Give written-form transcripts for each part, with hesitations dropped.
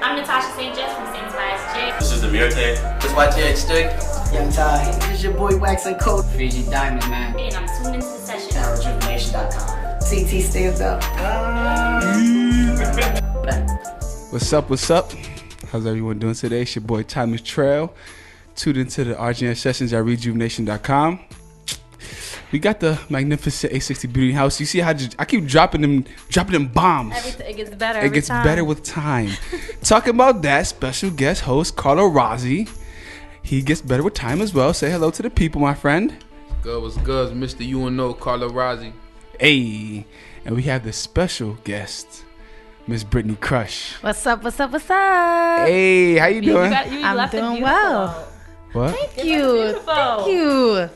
I'm Natasha St. Just from St. Tobias J. This is the Mirte. This is YJ Stick. Young Ty. This is your boy Wax and Coat. Fiji Diamond, man. And I'm tuned into the session. At ReJuv'Nation.com. CT stands up. What's up? How's everyone doing today? It's your boy Thomas Trail. Tuned into the RJN Sessions at ReJuv'Nation.com. We got the magnificent A60 Beauty House. You see how I keep dropping them bombs. It gets better. It gets better with time. Talking about that, special guest host Carlo Rossi. He gets better with time as well. Say hello to the people, my friend. What's good? It's Mr. UNO, Carlo Rossi. Hey, and we have the special guest, Miss Brittney Crush. What's up? Hey, how you doing? I'm doing well. What? Thank you.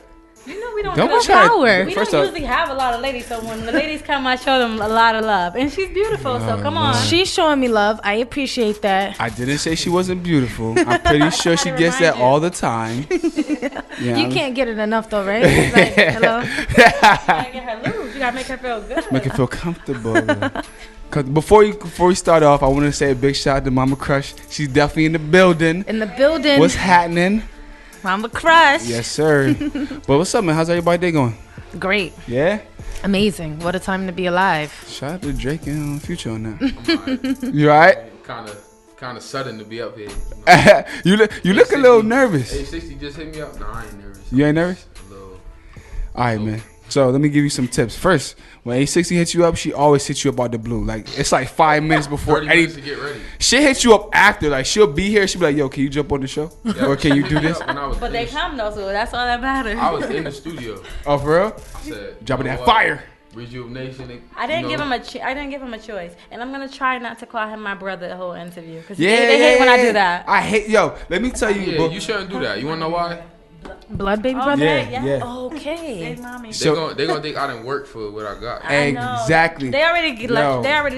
You know we don't Don't do shower. We don't usually have a lot of ladies, so when the ladies come, I show them a lot of love. And she's beautiful, so come on. She's showing me love. I appreciate that. I didn't say she wasn't beautiful. I'm pretty sure she gets that all the time. Yeah. You can't get it enough though, right? It's like, hello? You gotta get her loose. You gotta make her feel good. Make her feel comfortable. Cause before we start off, I want to say a big shout out to Mama Crush. She's definitely in the building. What's happening? Mama Crush. Yes, sir. But what's up, man? How's everybody day going? Great. Yeah? Amazing. What a time to be alive. Shout out to Drake and Future on that. I'm all right. You alright? Kind of sudden to be up here. You look a little nervous. A60 just hit me up. Nah, I ain't nervous. You ain't nervous? A little. Alright, man. So let me give you some tips. First, when A60 hits you up, she always hits you up out the blue. Like it's like 5 minutes before 30 minutes to get ready. She hits you up after. Like she'll be here. She'll be like, "Yo, can you jump on the show? Yeah, or can you do this?" But they come though, so that's all that matters. I was in the studio. Oh, for real? I said, dropping you know that what? fire. ReJuv'Nation. I didn't give him a choice, and I'm gonna try not to call him my brother the whole interview because Yeah, they hate when I do that. I hate. Yo, let me tell you. Yeah, you shouldn't do that. You wanna know why? Blood baby brother? Yeah. Okay. Hey, mommy. They gonna think I didn't work for what I got. Exactly. They already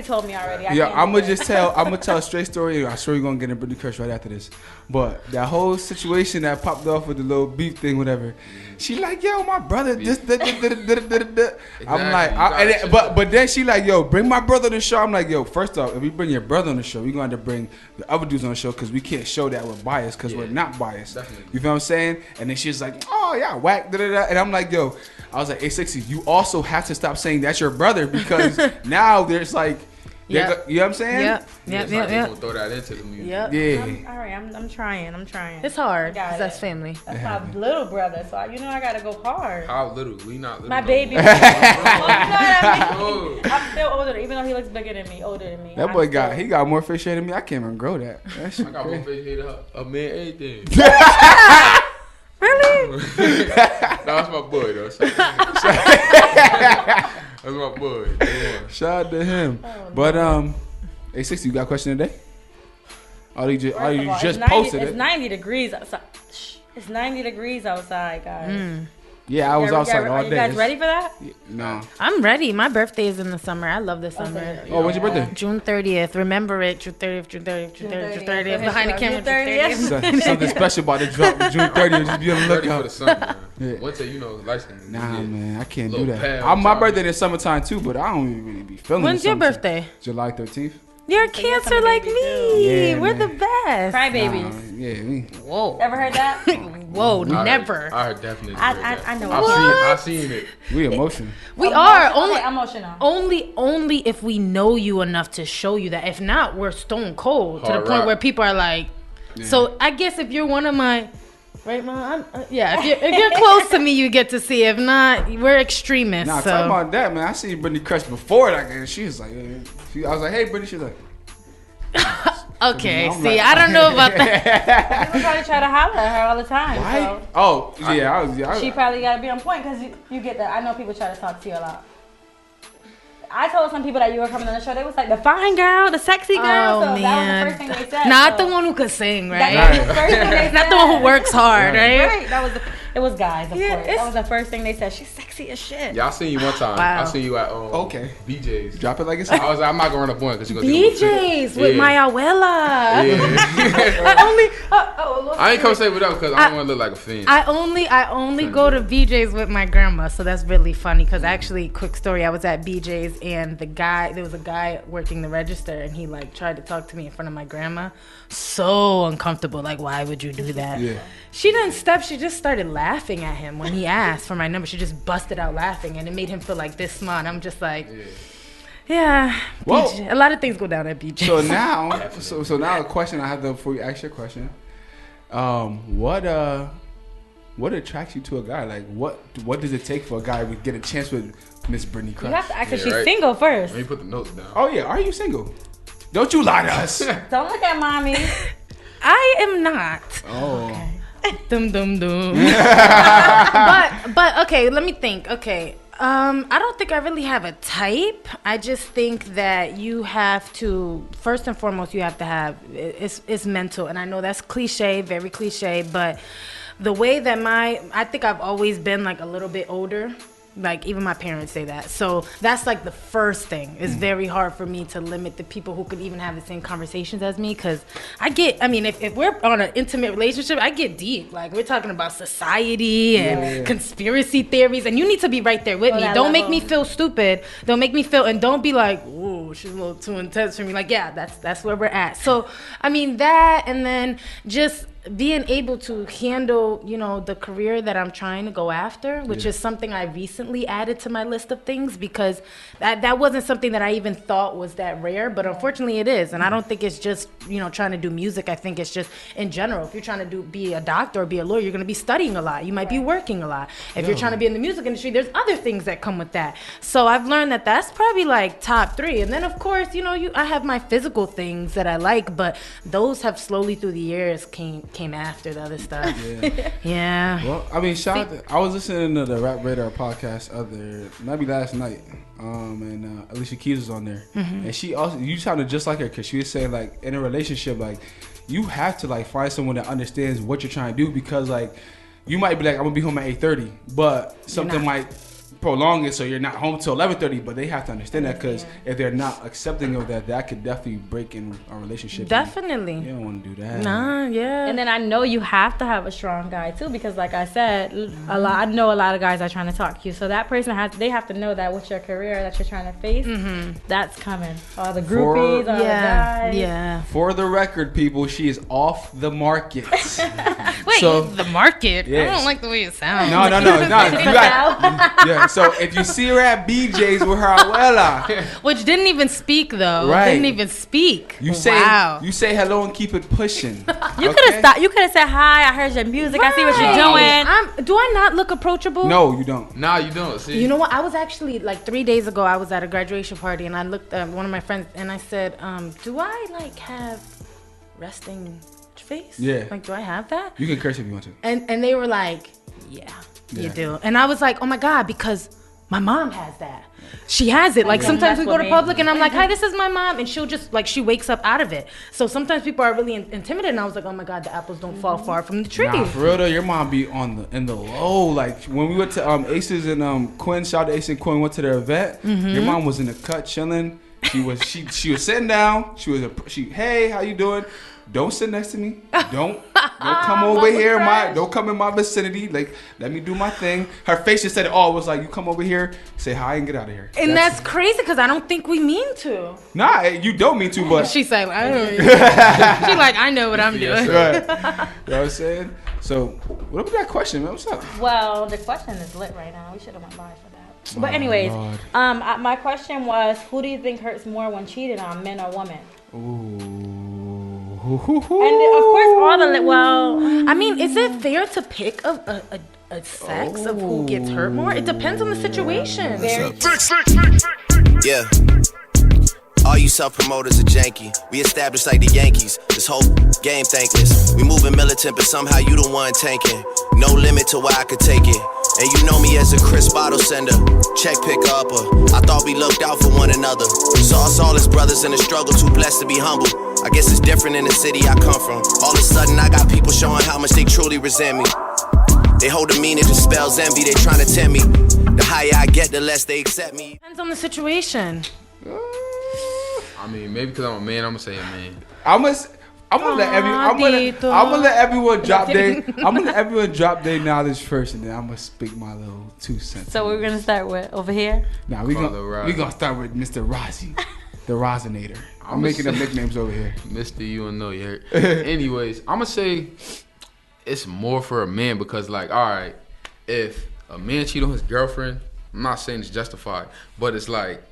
told me already. I'm gonna tell a straight story. I'm sure you're gonna get in Brittney Crush right after this. But that whole situation that popped off with the little beef thing, whatever. She like, yo, my brother just. I'm like, but then she like, yo, bring my brother on the show. I'm like, yo, first off, if we bring your brother on the show, we're gonna have to bring the other dudes on the show because we can't show that we're biased because we're not biased. Definitely. You feel what I'm saying? And then she's like, oh yeah, whack, and I'm like, yo, I was like, A60, you also have to stop saying that's your brother because now there's like. Yep. You know what I'm saying? Yep. Gonna throw that into the music. Yep. Yeah. All right, I'm trying. It's hard Got because it. that's family. That's my little brother, so I gotta go hard. How little? We not little. My no baby. more. I'm still older, even though he looks bigger than me, older than me. That boy got more fish hair than me. I can't even grow that. That shit I got more fish hair a man anything. Really? No, that's my boy though. That's my boy. Yeah. Shout out to him. Oh, But A60, you got a question today? Oh, you just it's posted It's it. 90 degrees outside. It's 90 degrees outside, guys. Yeah, I was outside all day. Are you guys ready for that? No. I'm ready. My birthday is in the summer. I love the summer. Oh, when's your birthday? June 30th. Remember it. June 30th. Behind the camera. June 30th. Something special about the drop June 30th. Just be on the Ready for the lookout. sun, man. Yeah. Winter, light skin. Nah, man, I can't do Little that. pale, My chocolate. birthday is summertime too, but I don't even really be feeling When's the your summertime. birthday? July 13th. You're a Cancer like me. Yeah, We're man. the best. Crybabies. Yeah, me. Whoa. Ever heard that? Whoa, never. I definitely. I know. I seen it. We emotional. We are only emotional. only if we know you enough to show you that. If not, we're stone cold to the Hard point rock. where people are like. So I guess if you're one of my, right, Mom? If you're close to me, you get to see. If not, we're extremists. Nah, so. talk about that, man. I seen Brittney Crush before that, and she was like, I was like, hey, Brittney. She was like, Okay, I'm see, like- I don't know about that. People probably try to holler at her all the time. why? So Oh, yeah, she probably got to be on point because you get that. I know people try to talk to you a lot. I told some people that you were coming on the show. They was like, the fine girl, the sexy girl. Oh, so man. that was the first thing they said. Not so the one who could sing, that right? was the first thing they said. Not the one who works hard, right? Right. That was It was guys, of Yeah, course. it's- That was the first thing they said. She's sexy as shit. Yeah, I seen you one time. Wow. I seen you at Okay. BJ's. Drop it like it's I was like, I'm not gonna run up on it because you gonna get a little BJ's fit. with Yeah. my abuela. Yeah. I only. I ain't come say with them because I don't want to look like a fiend. I only go to BJ's with my grandma, so that's really funny. Cause actually, quick story, I was at BJ's and there was a guy working the register, and he like tried to talk to me in front of my grandma. So uncomfortable. Like, why would you do that? Yeah. She didn't step. She just started laughing at him when he asked for my number. She just busted out laughing, and it made him feel like this small. And I'm just like, yeah. Whoa. BJ. A lot of things go down at BJ's. So now, so now a question I have before you ask your question. What attracts you to a guy? Like, what does it take for a guy to get a chance with Miss Brittney Crush? You have to ask if Yeah, she's right. single first. Let me put the notes down. Oh yeah, are you single? Don't you lie to us. Don't look at mommy. I am not. Oh. Dum dum dum. but okay, let me think. Okay. I don't think I really have a type. I just think that you have to, first and foremost, you have to have, it's mental. And I know that's cliche, very cliche, but the way that I think I've always been like a little bit older. Like, even my parents say that. So that's like the first thing. It's very hard for me to limit the people who could even have the same conversations as me. Because if we're on an intimate relationship, I get deep. Like, we're talking about society and conspiracy theories. And you need to be right there with me. that Don't make level. me feel stupid. Don't make me feel, and don't be like, whoa, she's a little too intense for me. Like, yeah, that's where we're at. So, I mean, that, and then just being able to handle, the career that I'm trying to go after, which is something I recently added to my list of things, because that wasn't something that I even thought was that rare, but unfortunately it is. And I don't think it's just, trying to do music. I think it's just in general. If you're trying to be a doctor or be a lawyer, you're going to be studying a lot. You might be working a lot. If you're trying to be in the music industry, there's other things that come with that. So I've learned that that's probably like top 3. And then of course, I have my physical things that I like, but those have slowly through the years came after the other stuff. Yeah. Well, I mean, I was listening to the Rap Radar podcast maybe last night, and Alicia Keys was on there, and you sounded just like her, because she was saying, like, in a relationship, like, you have to like find someone that understands what you're trying to do, because like you might be like, I'm gonna be home at 8:30, but something might prolong it so you're not home till 11:30, but they have to understand that, because if they're not accepting of that could definitely break in a relationship. Definitely. You don't want to do that. Nah, yeah. And then I know you have to have a strong guy too, because like I said, I know a lot of guys are trying to talk to you. So that person they have to know that with your career that you're trying to face, that's coming. All the groupies, all the guys. Yeah. For the record, people, she is off the market. Wait, So- the market? Yes. I don't like the way it sounds. No. Yeah. So if you see her at BJ's with her abuela, Which didn't even speak though. Right. Didn't even speak. you say hello and keep it pushing. You could have stopped. You could have said, "Hi, I heard your music. I see what you're doing." Do I not look approachable? No, you don't. Nah, you don't. See, You know what? I was actually like 3 days ago. I was at a graduation party and I looked at one of my friends and I said, "Do I like have resting face? Yeah. Like, do I have that?" You can curse if you want to. And they were like, "Yeah, you do." And I was like, "Oh my god," because my mom has that. She has it. Like, sometimes we go to public and I'm like, "Hi, this is my mom," and she'll just like, she wakes up out of it. So sometimes people are really intimidated, and I was like, "Oh my god, the apples don't fall far from the tree." Nah, for real though, your mom be in the low. Like when we went to Aces and Quinn, shout out to Ace and Quinn, went to their event. Your mom was in the cut chilling. She was sitting down. Hey, how you doing? Don't sit next to me. Don't come over here. Don't come in my vicinity. Like, let me do my thing. Her face just said it all. It was like, you come over here, say hi, and get out of here. And that's crazy because I don't think we mean to. Nah, you don't mean to, but She's like, I don't. She's like, I know what I'm doing. right. You know what I'm saying? So, what about that question, man? What's up? Well, the question is lit right now. We should have went by for that. But anyways, Lord. my question was, who do you think hurts more when cheated on, men or women? Ooh. And of course, I mean, is it fair to pick a sex of who gets hurt more? It depends on the situation. Yeah. All you self-promoters are janky. We established like the Yankees. This whole game thankless. We moving militant, but somehow you the one tanking. No limit to where I could take it. And you know me as a crisp bottle sender, check picker upper. I thought we looked out for one another. Saw us all as brothers in the struggle, too blessed to be humble. I guess it's different in the city I come from. All of a sudden I got people showing how much they truly resent me. They hold a meaning, just spells envy. They trying to tempt me. The higher I get, the less they accept me. Depends on the situation. I mean, maybe because I'm a man, I'm gonna say a man. I'm gonna let everyone drop their knowledge first, and then I'm gonna speak my little 2 cents. So we're gonna start with over here. Nah, we gonna start with Mr. Rozzy, the Rosinator. I'm making up nicknames over here. Mr. You and know you heard. Anyways, I'm gonna say it's more for a man because, like, all right, if a man cheat on his girlfriend, I'm not saying it's justified, but it's like,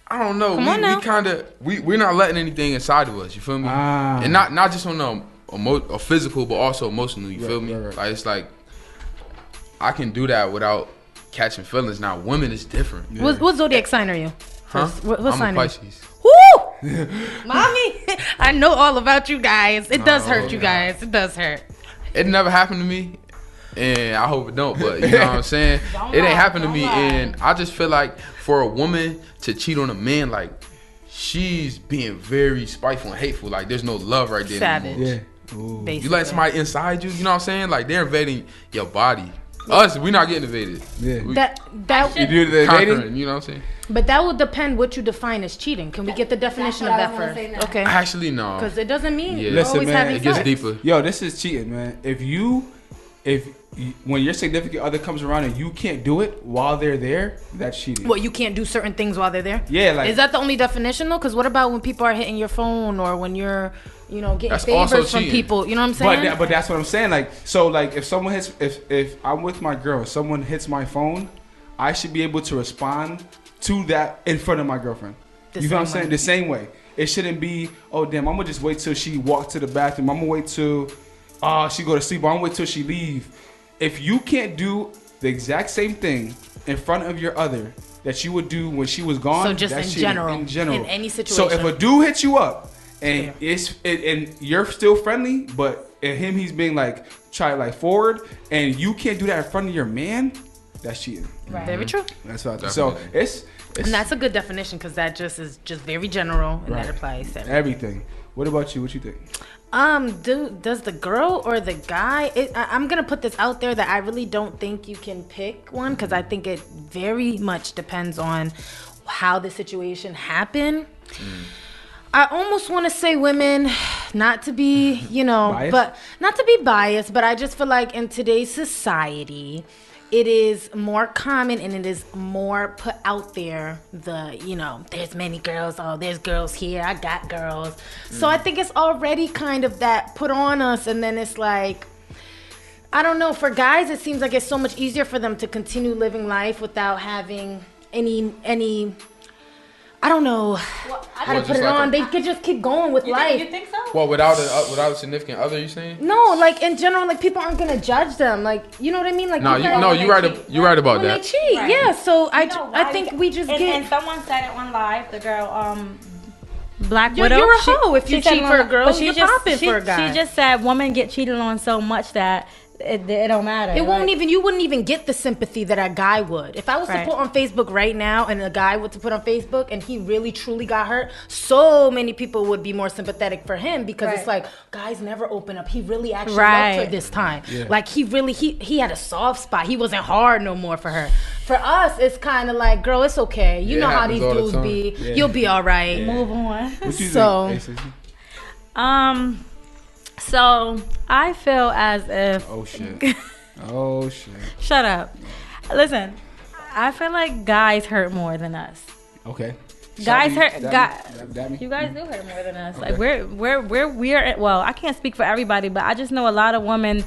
I don't know. We're not letting anything inside of us. You feel me? And not just on a physical, but also emotional. You feel me? Right. Like it's like I can do that without catching feelings. Now, women is different. Yeah. What zodiac sign are you? Huh? What sign I'm a Pisces. Woo! Mommy, I know all about you guys. It does hurt you guys. It does hurt. It never happened to me, and I hope it don't. But you know what I'm saying? It ain't happened to me, and I just feel like for a woman to cheat on a man, like she's being very spiteful and hateful. Like there's no love right there. Savage. Yeah. You let somebody inside you. You know what I'm saying? Like they're invading your body. Us, we not getting invaded. Yeah. That you do the invading? You know what I'm saying? But that would depend what you define as cheating. Can we get the definition of that first? Okay. Actually, no. Because it doesn't mean you're Listen, always man, having it gets sex. deeper. Yo, this is cheating, man. When your significant other comes around and you can't do it while they're there, that's cheating. What, you can't do certain things while they're there? Yeah, like, is that the only definition though? Because what about when people are hitting your phone or when you're, getting that's also favors from cheating. people? You know what I'm saying? But that's what I'm saying. Like, so like if someone hits, if I'm with my girl, someone hits my phone, I should be able to respond to that in front of my girlfriend. You know what I'm saying? The same way. It shouldn't be, oh damn, I'm gonna just wait till she walks to the bathroom. I'm gonna wait till she go to sleep. Or I'm gonna wait till she leave. If you can't do the exact same thing in front of your other that you would do when she was gone, so just that's in general, in any situation. So if a dude hits you up and and you're still friendly, but he's being like forward, and you can't do that in front of your man, that's cheating. Right. Very true. That's what I think. So it's and that's a good definition because that just is just very general and that applies to everything. What about you? What you think? Does the girl or the guy? I'm gonna put this out there that I really don't think you can pick one because I think it very much depends on how the situation happened. I almost want to say women, not to be, biased? but not to be biased, but I just feel like in today's society, it is more common and it is more put out there. There's many girls. Oh, there's girls here. I got girls. So I think it's already kind of that put on us. And then it's like, I don't know. For guys, it seems like it's so much easier for them to continue living life without having any. I don't know how to put it on. They could just keep going with life. You think so? Well, without a significant other, you saying? No, like in general, like people aren't gonna judge them. Like, you know what I mean? Like, you're right about when that. they cheat, Right. yeah. So I think we just and, get. And someone said it on live. The girl, Black You're Widow. a hoe if you cheat for a girl. You're popping for a guy. She just said women get cheated on so much that it don't matter. You wouldn't even get the sympathy that a guy would. If I was to put on Facebook right now and a guy was to put on Facebook and he really truly got hurt, so many people would be more sympathetic for him because it's like, guys never open up. He really actually loved her this time. Yeah. Like he really, he had a soft spot. He wasn't hard no more for her. For us, it's kind of like, girl, it's okay. You know how these dudes be. Yeah. You'll be all right. Yeah. Move on. What you think? So I feel as if. Oh shit. Oh shit. Shut up. Listen, I feel like guys hurt more than us. Okay. Guys hurt. You guys do hurt more than us. Okay. Like we're. Well, I can't speak for everybody, but I just know a lot of women.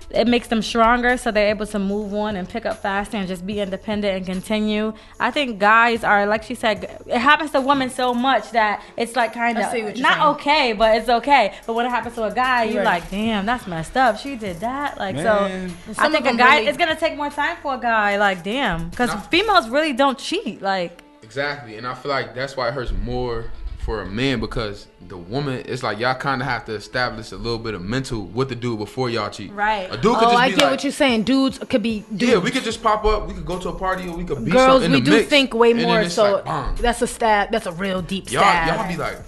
It makes them stronger, so they're able to move on and pick up faster and just be independent and continue. I think guys are, like she said, it happens to women so much that it's like kind of not okay, but it's okay. But when it happens to a guy, you're like, damn, that's messed up. She did that. Like, man. So I think a guy, it's going to take more time for a guy. Like, damn. Because females really don't cheat. Like, exactly. And I feel like that's why it hurts more for a man because the woman, it's like y'all kind of have to establish a little bit of mental what to do before y'all cheat. Right. A dude could just I be get what you're saying. Dudes could be dudes. Yeah, we could just pop up. We could go to a party or we could be girls, something in the we do mix, think way more. So like, that's a real deep y'all stab. be like,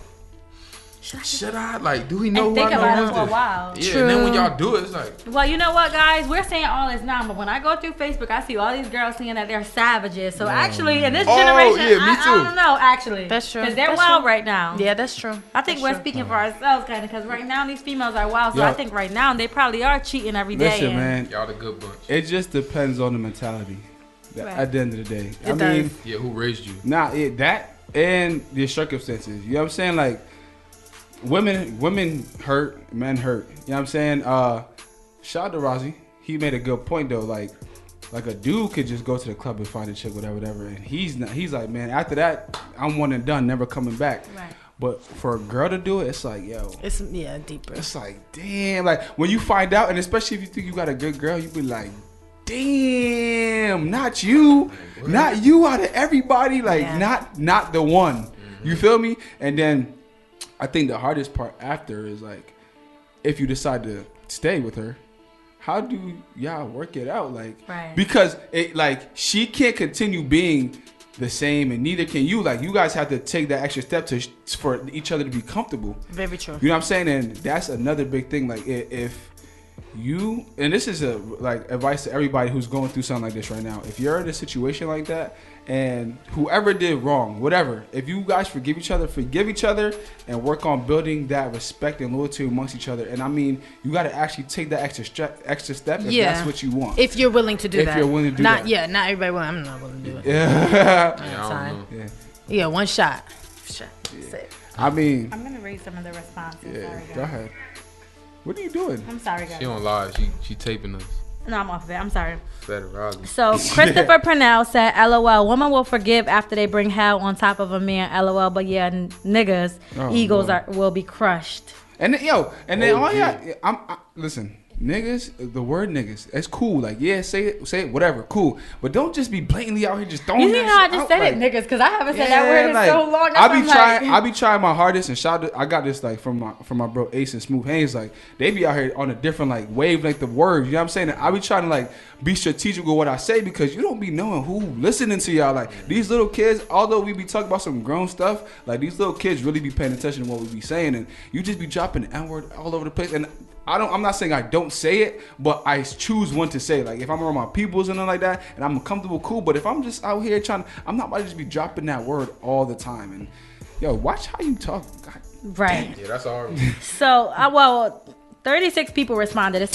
should I? Like, do we know And who think I know about it wants for a this? while. Yeah, and then when y'all do it, it's like, Well, you know what, guys? We're saying all this now, but when I go through Facebook, I see all these girls saying that they're savages. So actually, in this generation, yeah, me I too. don't know, actually. That's true. Because they're That's wild true. right now. Yeah, that's true. I think we're speaking for ourselves, kind of, because right now these females are wild. So Yeah. I think right now they probably are cheating every day. Listen, and- man, y'all the good bunch. it just depends on the mentality. Right. At the end of the day, It does. Yeah, who raised you? that and the circumstances. You know what I'm saying? Like, women hurt, men hurt. You know what I'm saying? Shout out to Rozzy. He made a good point though. Like a dude could just go to the club and find a chick, whatever, and he's like, man, after that, I'm one and done, never coming back. Right. But for a girl to do it, it's like, yo, It's deeper. it's like, damn. Like when you find out, and especially if you think you got a good girl, you be like, damn, not you out of everybody, like not the one. You feel me? And then I think the hardest part after is like, if you decide to stay with her, how do y'all work it out? Like, Right. because it, like, she can't continue being the same, and neither can you. Like, you guys have to take that extra step for each other to be comfortable. Very true. You know what I'm saying? And that's another big thing. Like, if you, and this is like advice to everybody who's going through something like this right now. If you're in a situation like that, and whoever did wrong, whatever, if you guys forgive each other and work on building that respect and loyalty amongst each other. And I mean, you got to actually take that extra step if that's what you want. If you're willing to do that. If you're willing to do that. Yeah, not everybody will. I'm not willing to do it. Yeah. I don't know. Yeah, one shot. That's it. I mean, I'm going to read some of the responses. yeah, Sorry, go guys. ahead. What are you doing? I'm sorry, guys. She don't lie. She taping us. No, I'm off of it. I'm sorry. Better, Rozzy. So Christopher Purnell said, "LOL, women will forgive after they bring hell on top of a man. LOL, but yeah, niggas, egos will be crushed." And then, listen, niggas, the word niggas, it's cool. Like, yeah, say it, whatever, cool. But don't just be blatantly out here just throwing. You see that how I shit just out, said like, it, niggas, because I haven't said that word in so long. I be trying my hardest, and I got this like from my bro Ace and Smooth Hayes. Like, they be out here on a different like wavelength of words. You know what I'm saying? And I be trying to like be strategic with what I say, because you don't be knowing who listening to y'all. Like, these little kids, although we be talking about some grown stuff, like these little kids really be paying attention to what we be saying, and you just be dropping the N-word all over the place. And I'm not saying I don't say it, but I choose when to say it. Like, if I'm around my peoples and nothing like that, and I'm comfortable, cool. But if I'm just out here I'm not about to just be dropping that word all the time. And yo, watch how you talk. God. Right. Yeah, that's all. So, 36 people responded. It's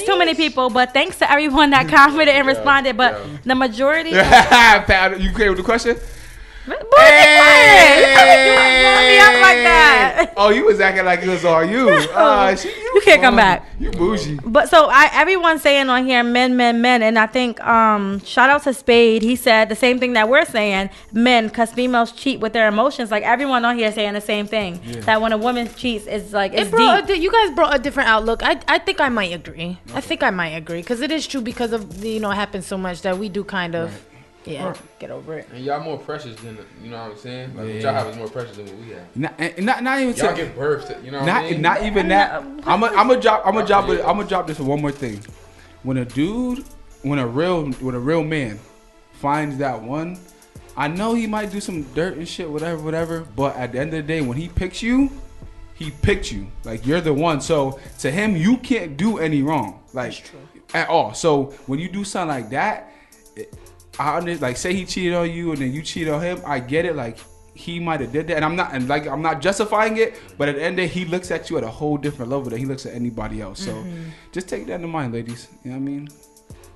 too many people, but thanks to everyone that commented and responded. But the majority. You okay with the question? Boy, be quiet. You me up like that. Oh, you was acting like it was all you. You can't come back. You bougie. But so everyone's saying on here, men, and I think shout out to Spade. He said the same thing that we're saying, men, because females cheat with their emotions. Like, everyone on here saying the same thing, that when a woman cheats, it's like it's deep. You guys brought a different outlook. I think I might agree. I think I might agree, because it is true, because of it happens so much that we do kind of. Right. Yeah, get over it. And y'all more precious than, you know what I'm saying? Like, what y'all have is more precious than what we have. Not even y'all give birth to, you know what I mean? Not even that. I'm gonna drop this one more thing. When a real man finds that one, I know he might do some dirt and shit, whatever. But at the end of the day, when he picks you, he picked you. Like, you're the one. So to him, you can't do any wrong, like, at all. So when you do something like that, like, say he cheated on you and then you cheated on him, I get it. Like, he might have did that, and I'm not justifying it, but at the end of the day, he looks at you at a whole different level than he looks at anybody else. So just take that into mind, ladies. You know what I mean?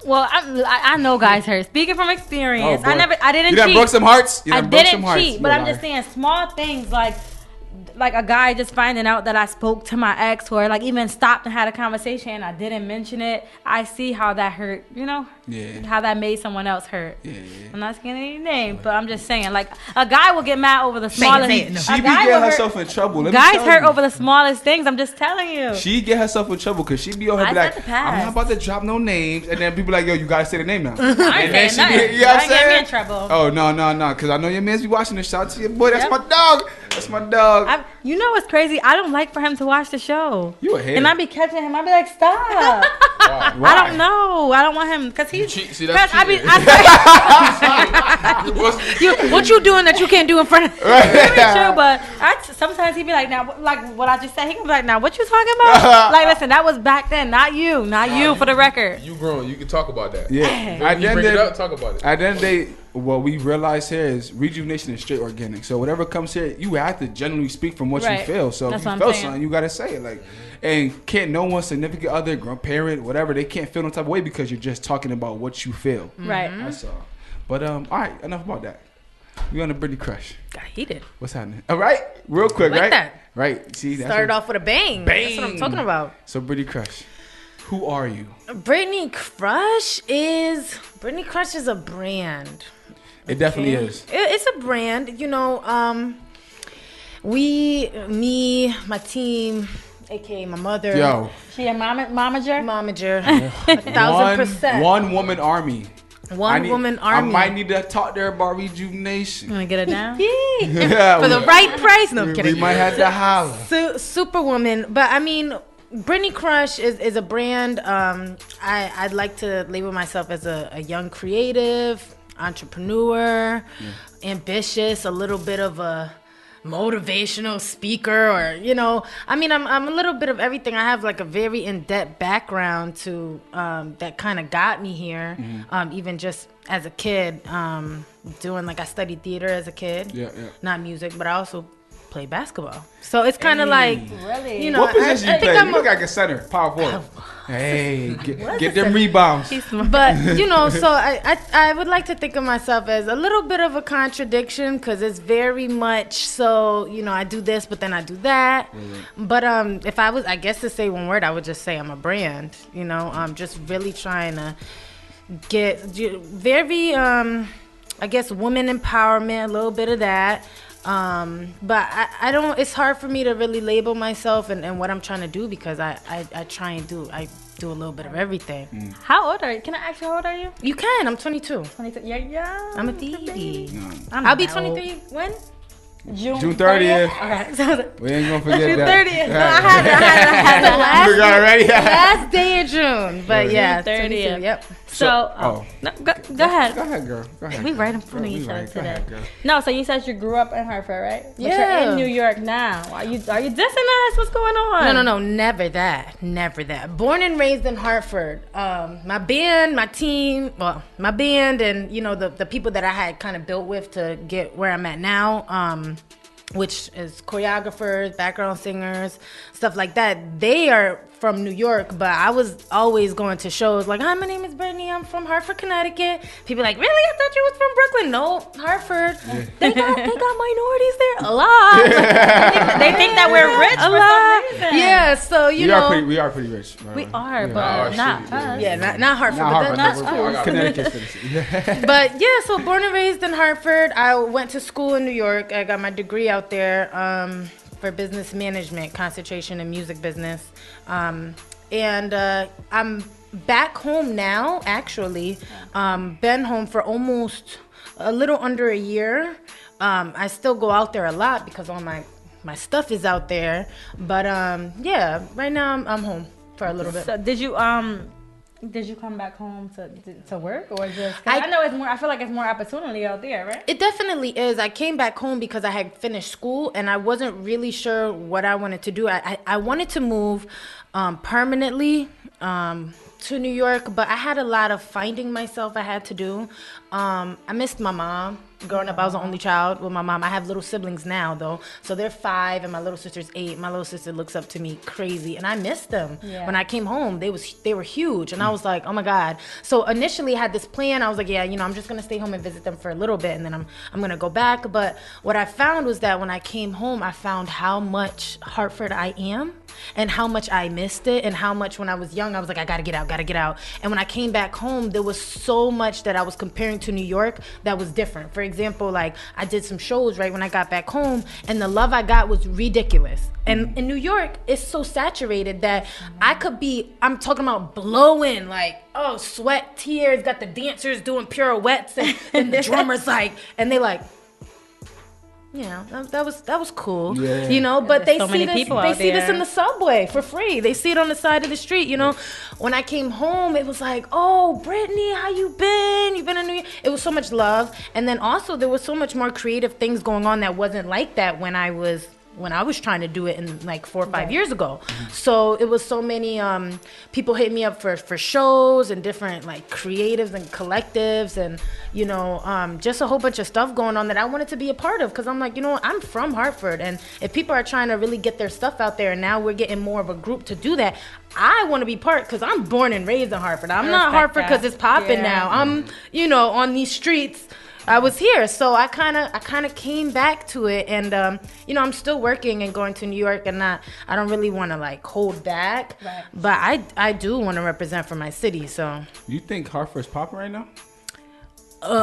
Well, I know guys hurt. Speaking from experience, I didn't you cheat. You broke some hearts. I didn't cheat, but I'm just saying small things like a guy just finding out that I spoke to my ex, or like even stopped and had a conversation and I didn't mention it. I see how that hurt, how that made someone else hurt. I'm not saying any names, but I'm just saying, like, a guy will get mad over the smallest. She be getting herself in trouble. Guys hurt over the smallest things. I'm just telling you. She get herself in trouble because she be on her be like, I'm not about to drop no names, and then people like, yo, you gotta say the name now. I ain't saying nothing. You know what I'm saying? Get me in trouble. Oh no, because I know your man's be watching this. Shout out to your boy. That's my dog. That's my dog. You know what's crazy? I don't like for him to watch the show. You a hater. And I be catching him. I be like, stop. Why? I don't know. I don't want him because he You cheat. See, Cause that's I mean, what you doing that you can't do in front of? very true, but sometimes he be like, now, like what I just said, he can be like, now, what you talking about? Like, listen, that was back then, not you, for the record. You grown. You can talk about that. Yeah. You bring it up. Talk about it. At the end of the day, what we realize here is ReJuv'Nation is straight organic. So whatever comes here, you have to genuinely speak from what you feel. So That's if you what I'm feel saying. something, you gotta say it. Like, and can't no one, significant other, grandparent, whatever, they can't feel no type of way because you're just talking about what you feel. Right. That's all. But all right, enough about that. We on the Brittney Crush. Got heated. What's happening? All right, real quick, Like right? that. Right. See, that's Started what- off with a bang. That's what I'm talking about. So Brittney Crush, who are you? Brittney Crush is a brand. It definitely is. It's a brand. You know, my team, aka my mother. Yo, She a momager? Momager. 1,000%. one woman army. One woman army. I might need to talk there about ReJuv'Nation. You wanna get it down? Yeah, For the right price. No, I'm kidding. we might have to holler. Superwoman. But I mean, Brittney Crush is a brand. I'd like to label myself as a young creative, entrepreneur, ambitious, a little bit of a motivational speaker, or I mean, I'm a little bit of everything. I have like a very in-depth background to that kind of got me here. Even just as a kid, doing I studied theater as a kid. Not music, but I also play basketball. So it's kind of like, Really? What position I you think play? I'm You look like a center, power forward. Hey, get them rebounds. But so I would like to think of myself as a little bit of a contradiction, because it's very much so, I do this but then I do that. But if I was, I guess, to say one word, I would just say I'm a brand. I'm just really trying to get very I guess woman empowerment, a little bit of that. But I don't, it's hard for me to really label myself and what I'm trying to do, because I try and do a little bit of everything. How old are you? Can I ask you how old are you? You can. I'm 22. 22. Yeah. I'm a baby. I'm I'll be that 23 when? June 30th. Okay. So We ain't gonna forget June that. 30th. No, I had the last. You got it ready? Last day of June. But yeah, June 30th. 22, yep. So, no, go ahead. Go ahead, girl. Go ahead. We girl. right in front of We each other right. Go today. ahead, girl. No, so you said you grew up in Hartford, right? But Yeah. you're in New York now. Are you dissing us? What's going on? No, never that. Never that. Born and raised in Hartford. My band, my team, my band and, the people that I had kind of built with to get where I'm at now, which is choreographers, background singers, stuff like that. They are from New York, but I was always going to shows like, hi, my name is Brittney, I'm from Hartford, Connecticut. People like, really? I thought you was from Brooklyn. No, Hartford. They got minorities there. A lot. They think that we're rich for some reason. Yeah, so, We are pretty rich. We are, but not us. Yeah, not Hartford, Not but Harvard. that's We're cool. Connecticut citizens. But yeah, so born and raised in Hartford. I went to school in New York. I got my degree out there for business management, concentration in music business. And I'm back home now, actually. Been home for almost a little under a year. I still go out there a lot because all my stuff is out there. But yeah, right now I'm home for a little bit. So did you come back home to work, or just? 'Cause I know it's more. I feel like it's more opportunity out there, right? It definitely is. I came back home because I had finished school and I wasn't really sure what I wanted to do. I wanted to move permanently to New York, but I had a lot of finding myself I had to do. I missed my mom. Growing up, I was the only child with my mom. I have little siblings now, though. So they're 5 and my little sister's 8. My little sister looks up to me crazy, and I missed them. Yeah. When I came home, they were huge, and I was like, oh my God. So initially I had this plan. I was like, yeah, I'm just gonna stay home and visit them for a little bit, and then I'm gonna go back. But what I found was that when I came home, I found how much Hartford I am, and how much I missed it, and how much when I was young I was like, I gotta get out. And when I came back home, there was so much that I was comparing to New York that was different. For example, like I did some shows right when I got back home, and the love I got was ridiculous. And in New York, it's so saturated that I'm talking about blowing, like, oh, sweat, tears, got the dancers doing pirouettes, and the drummers like, and they like, Yeah, that was cool. Yeah. You know, but they so see many this. people They out see this there. in the subway for free. They see it on the side of the street. You know, when I came home, it was like, oh, Brittney, how you been? You been in New York? It was so much love, and then also there was so much more creative things going on that wasn't like that when I was trying to do it in like 4 or 5 years ago. So it was so many people hit me up for shows and different like creatives and collectives and, you know, just a whole bunch of stuff going on that I wanted to be a part of. Cause I'm like, you know what, I'm from Hartford, and if people are trying to really get their stuff out there and now we're getting more of a group to do that, I want to be part, because I'm born and raised in Hartford. I'm not Hartford because it's popping now. I'm, you know, on these streets. I was here, so I kind of came back to it, and you know, I'm still working and going to New York, and I don't really want to like hold back, Right. but I do want to represent for my city. So You think Hartford's popping right now?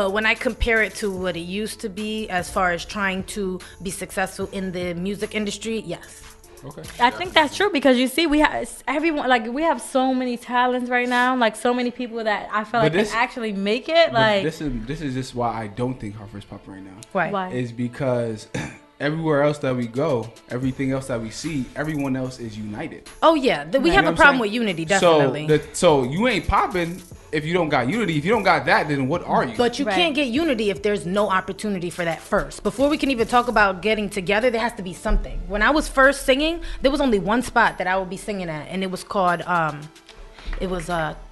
when I compare it to what it used to be, as far as trying to be successful in the music industry, yes. Okay. I think that's true, because you see, we have everyone, like we have so many talents right now, like so many people that I feel like this- can actually make it. But Like this is just why I don't think Hartford's popping right now. Why? Is because everywhere else that we go, everything else that we see, everyone else is united. Oh yeah, we You have know a what I'm problem saying? with unity, definitely. So you ain't popping if you don't got unity. If you don't got that, then what are you? But you Right. can't get unity if there's no opportunity for that first. Before we can even talk about getting together, there has to be something. When I was first singing, there was only one spot that I would be singing at, and it was called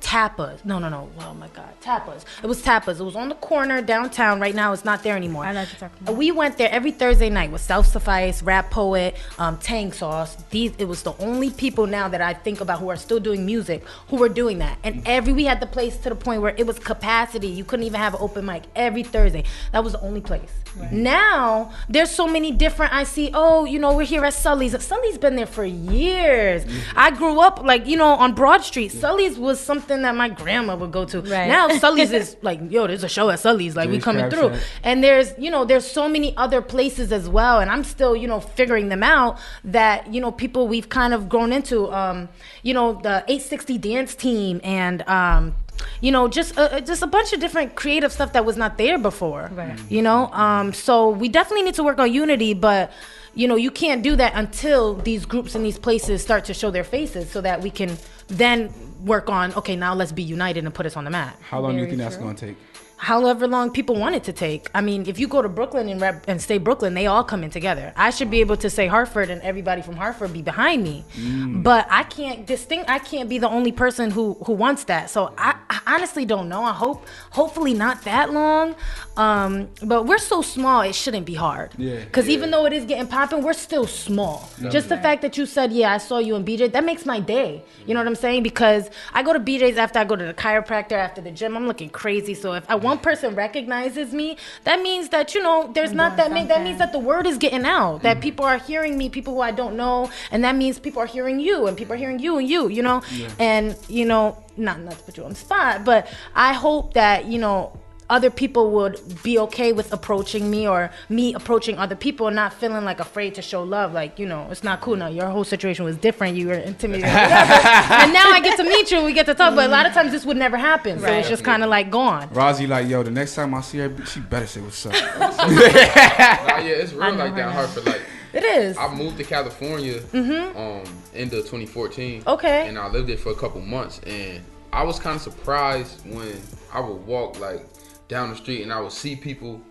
Tapas. No. Oh my God, Tapas. It was Tapas. It was on the corner downtown. Right now, it's not there anymore. I know what you're talking about. We went there every Thursday night with Self Suffice, Rap Poet, Tang Sauce. It was the only people now that I think about who are still doing music who were doing that. And we had the place to the point where it was capacity. You couldn't even have an open mic every Thursday. That was the only place. Right. Now there's so many different. I see. Oh, you know, we're here at Sully's. Sully's been there for years. I grew up like, you know, on Broad Street. Sully's was something that my grandma would go to. Right. Now Sully's is like, yo, there's a show at Sully's. Like, we Jay's coming Crab through. Shack. And there's so many other places as well. And I'm still, you know, figuring them out that, you know, people we've kind of grown into, you know, the 860 dance team and, you know, just a bunch of different creative stuff that was not there before. Right. You know, so we definitely need to work on unity, but you know, you can't do that until these groups and these places start to show their faces, so that we can then work on, okay, now let's be united and put us on the map. How long do you Very think that's true. going to take? However long people want it to take. I mean, if you go to Brooklyn and rep and stay Brooklyn, they all come in together. I should be able to say Hartford and everybody from Hartford be behind me. But I can't be the only person who wants that. So I honestly don't know. Hopefully not that long. But we're so small, it shouldn't be hard. Yeah. Because even though it is getting popping, we're still small. Just the fact that you said, yeah, I saw you in BJ, that makes my day. You know what I'm saying? Because I go to BJ's after I go to the chiropractor, after the gym, I'm looking crazy. So if one person recognizes me, that means that, you know, there's not that many. That means that the word is getting out, that people are hearing me, people who I don't know, and that means people are hearing you, and people are hearing you and you know? Yeah. And, you know, not to put you on the spot, but I hope that, you know, other people would be okay with approaching me, or me approaching other people, and not feeling like afraid to show love. Like, you know, it's not cool now. Your whole situation was different. You were intimidated, whatever. And now I get to meet you. We get to talk. But a lot of times this would never happen. So it's just kind of like gone. Rozzy like, yo, the next time I see her, she better say what's up. Nah, yeah, it's real like that in Hartford. Like, It is. I moved to California end of 2014. Okay. And I lived there for a couple months, and I was kind of surprised when I would walk like down the street and I would see people,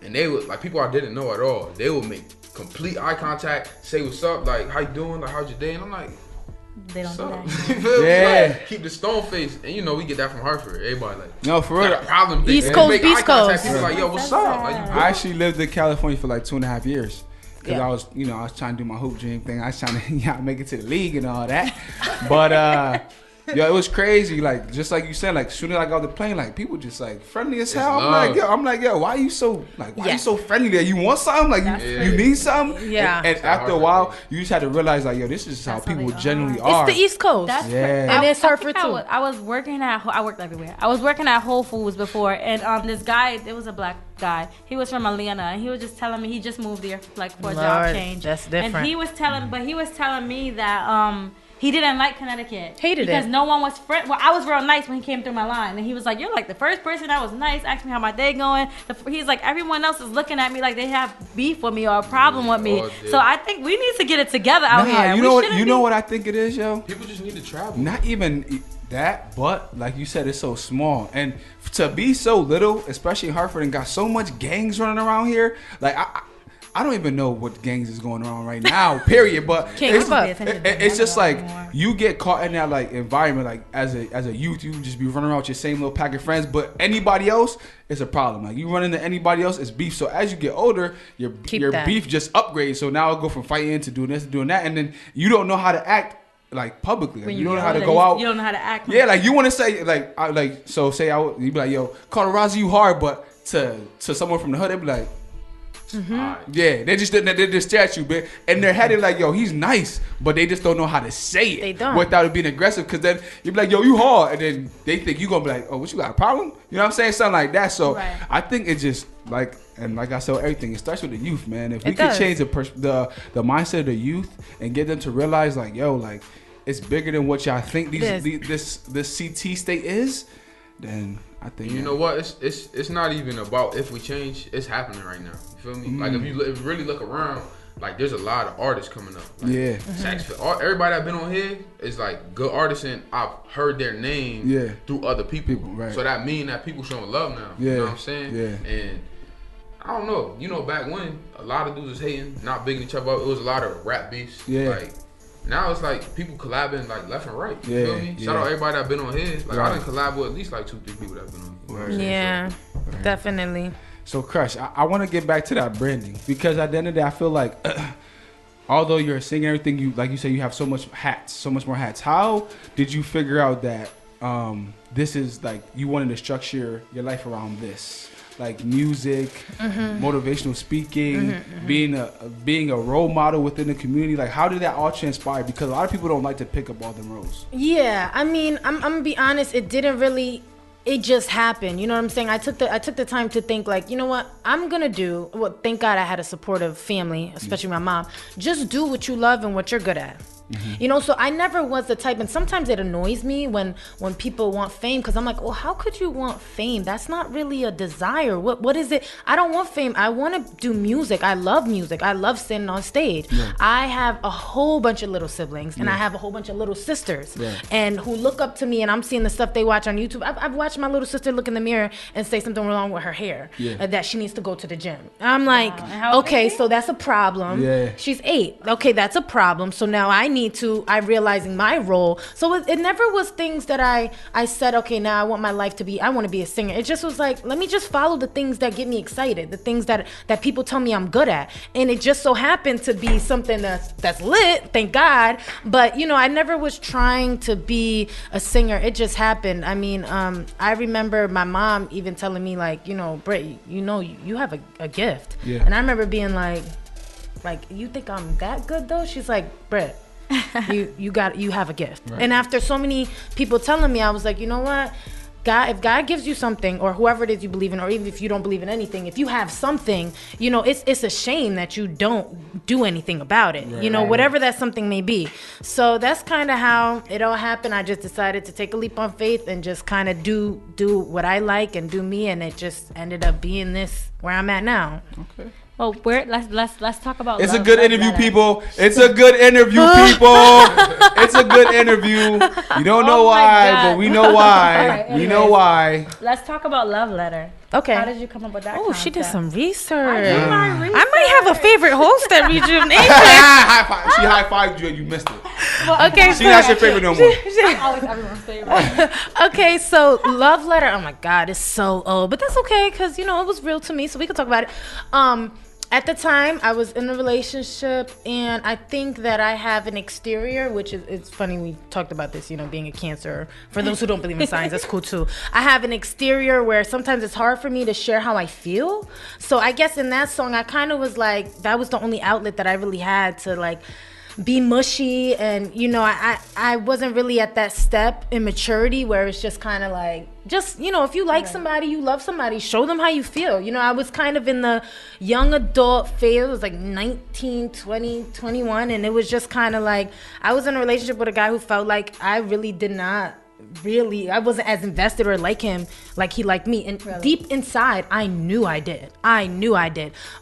and they would, like, people I didn't know at all, they would make complete eye contact, say what's up, like, how you doing, like, how's your day? And I'm like, they don't what's do up? that. You feel me? Yeah. Like, keep the stone face, and you know we get that from Hartford. Everybody like, No, for real. got a problem. East They Coast, make Beast eye contact, Coast. people like, yo, what's up? Like, you good? I actually lived in California for like 2.5 years. Cause Yeah. I was, you know, I was trying to do my hoop dream thing. I was trying to make it to the league and all that. But yo, it was crazy. Like, just like you said, like, as soon as I got off the plane, like, people just like friendly as hell. I'm like, yo, why you so you so friendly there? You want something? Like, you need something? Yeah. And after a while, you just had to realize, like, yo, this is how That's how people they generally are. are. It's the East Coast. That's Yeah. And it's Hartford I too. I was working at. I worked everywhere. I was working at Whole Foods before, and this guy, there was a black guy. He was from Atlanta, and he was just telling me he just moved there like for a job Lord, change. that's different. And he was telling me that He didn't like Connecticut. Hated because it. no one was friend. Well, I was real nice when he came through my line, and he was like, "You're like the first person that was nice. Asked me how my day going." He's like, everyone else is looking at me like they have beef with me or a problem with me. So I think we need to get it together out here. You know what I think it is, yo? People just need to travel. Not even that, but like you said, it's so small, and to be so little, especially in Hartford, and got so much gangs running around here. Like I don't even know what gangs is going on right now, period. But it's just like you get caught in that like environment, like as a youth, you just be running around with your same little pack of friends. But anybody else, it's a problem. Like you run into anybody else, it's beef. So as you get older, your beef just upgrades. So now it'll go from fighting to doing this to doing that, and then you don't know how to act like publicly. Like, you don't know how to go out. You don't know how to act. Yeah, like you want to say so say you be like, yo, Colorado, you hard, but to someone from the hood, they be like. Mm-hmm. Yeah, they just stare at you, but in their head they're like, yo, he's nice, but they just don't know how to say it. They don't. Without it being aggressive, because then you be like, yo, you hard, and then they think you gonna be like, oh, what, you got a problem? You know what I'm saying? Something like that. So right. I think it just like I said, everything, it starts with the youth, man. If we can change the mindset of the youth and get them to realize like, yo, like it's bigger than what y'all think this CT state is, then I think you know what, it's not even about if we change, it's happening right now. You feel me? Like if you really look around, like there's a lot of artists coming up. Like, everybody that been on here is like good artists, and I've heard their name through other people. Right. So that mean that people showing love now. You know what I'm saying? Yeah. And I don't know. You know, back when a lot of dudes was hating, not bigging each other up, it was a lot of rap beefs. Yeah. Like now it's like people collabing like left and right. You feel me? Shout out everybody that been on here. Like I done collab with at least like 2-3 people that been on here. Yeah, definitely. So Crush, I want to get back to that branding, because at the end of the day, I feel like although you're singing everything, you like you say, you have so much more hats. How did you figure out that this is like you wanted to structure your life around this? Like music, motivational speaking, being a role model within the community. Like, how did that all transpire? Because a lot of people don't like to pick up all the roles. Yeah, I mean, I'm gonna be honest. It didn't really. It just happened. You know what I'm saying? I took the time to think like, you know what I'm gonna do. Well, thank God I had a supportive family, especially my mom. Just do what you love and what you're good at. You know, so I never was the type, and sometimes it annoys me when people want fame, because I'm like, well, how could you want fame? That's not really a desire. What is it? I don't want fame. I want to do music. I love music. I love sitting on stage. I have a whole bunch of little siblings, and I have a whole bunch of little sisters, and who look up to me, and I'm seeing the stuff they watch on YouTube. I've watched my little sister look in the mirror and say something wrong with her hair, that she needs to go to the gym. I'm like, okay, so that's a problem. She's 8. Okay, that's a problem. So now I'm realizing my role. So it never was things that I said, okay, now I want my life to be, I want to be a singer. It just was like, let me just follow the things that get me excited, the things that people tell me I'm good at. And it just so happened to be something that's lit, thank God. But, you know, I never was trying to be a singer. It just happened. I mean, I remember my mom even telling me like, you know, Britt, you know, you have a gift. And I remember being like, you think I'm that good though? She's like, Britt, you have a gift. And after so many people telling me, I was like, you know what, God, if God gives you something, or whoever it is you believe in, or even if you don't believe in anything, if you have something, you know, it's a shame that you don't do anything about it, you know, whatever that something may be. So that's kind of how it all happened. I just decided to take a leap on faith and just kind of do what I like and do me, and it just ended up being this where I'm at now. Okay. Well, let's talk about. It's a good interview, people. It's a good interview, people. It's a good interview. You don't know why, but we know why. Right, we know why. Let's talk about Love Letter. Okay. How did you come up with that? Oh, she did some research. I might have a favorite host at ReJuv'Nation. She high-fived you and you missed it. Well, okay, she's not your favorite no more. I'm always everyone's favorite. Okay, so Love Letter. Oh my God, it's so old, but that's okay because, you know, it was real to me, so we could talk about it. At the time, I was in a relationship, and I think that I have an exterior, which is, it's funny, we talked about this, you know, being a Cancer. For those who don't believe in signs, that's cool too. I have an exterior where sometimes it's hard for me to share how I feel. So I guess in that song, I kind of was like, that was the only outlet that I really had to like be mushy. And, you know, I wasn't really at that step in maturity where it's just kind of like, just, you know, if you like somebody, you love somebody, show them how you feel. You know, I was kind of in the young adult phase. It was like 19, 20, 21. And it was just kind of like, I was in a relationship with a guy who felt like I really did not I wasn't as invested or like him like he liked me, and deep inside I knew I did,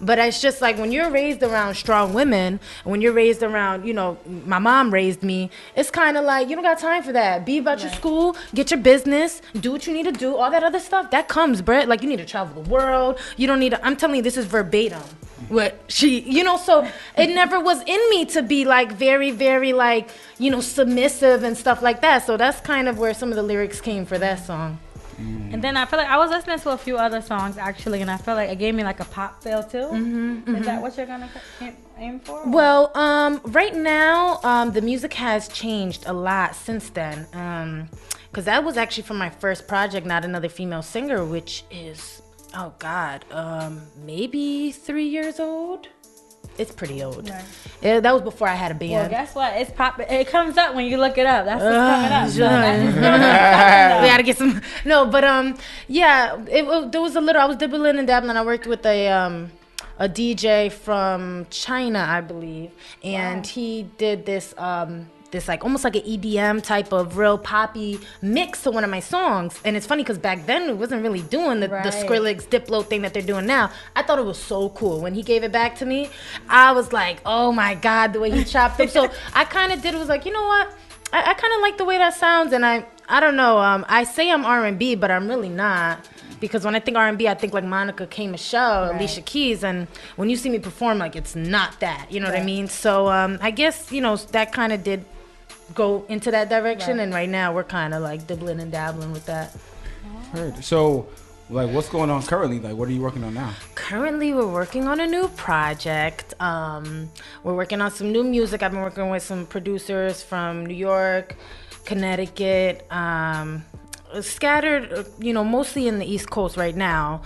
but it's just like when you're raised around strong women, when you're raised around, you know, my mom raised me, it's kind of like you don't got time for that. Be about your school, get your business, do what you need to do, all that other stuff that comes, Brett. Like you need to travel the world, you don't need to, I'm telling you, this is verbatim what she, you know, so it never was in me to be like very, very like, you know, submissive and stuff like that. So that's kind of where some of the lyrics came for that song. And then I feel like I was listening to a few other songs actually, and I feel like it gave me like a pop feel too. Is that what you're gonna aim for? Well, right now, the music has changed a lot since then. Because that was actually from my first project, Not Another Female Singer, which is, oh God, maybe 3 years old. It's pretty old. Right. Yeah, that was before I had a band. Well, guess what? It's pop. It comes up when you look it up. That's what's coming up. We gotta get some. No, but yeah. There was a little. I was dibbling and dabbling. I worked with a DJ from China, I believe, and he did this like almost like an EDM type of real poppy mix to one of my songs. And it's funny because back then it wasn't really doing the Skrillex Diplo thing that they're doing now. I thought it was so cool. When he gave it back to me, I was like, oh my God, the way he chopped them. So I kind of was like, you know what? I kind of like the way that sounds. And I don't know. I say I'm R&B, but I'm really not. Because when I think R&B, I think like Monica K. Michelle, Alicia Keys, and when you see me perform, like it's not that. You know what I mean? So I guess, you know, that kind of did go into that direction, and right now we're kind of like dibbling and dabbling with that. Heard. So, like, what's going on currently? Like, what are you working on now? Currently, we're working on a new project. We're working on some new music. I've been working with some producers from New York, Connecticut, scattered, you know, mostly in the East Coast right now,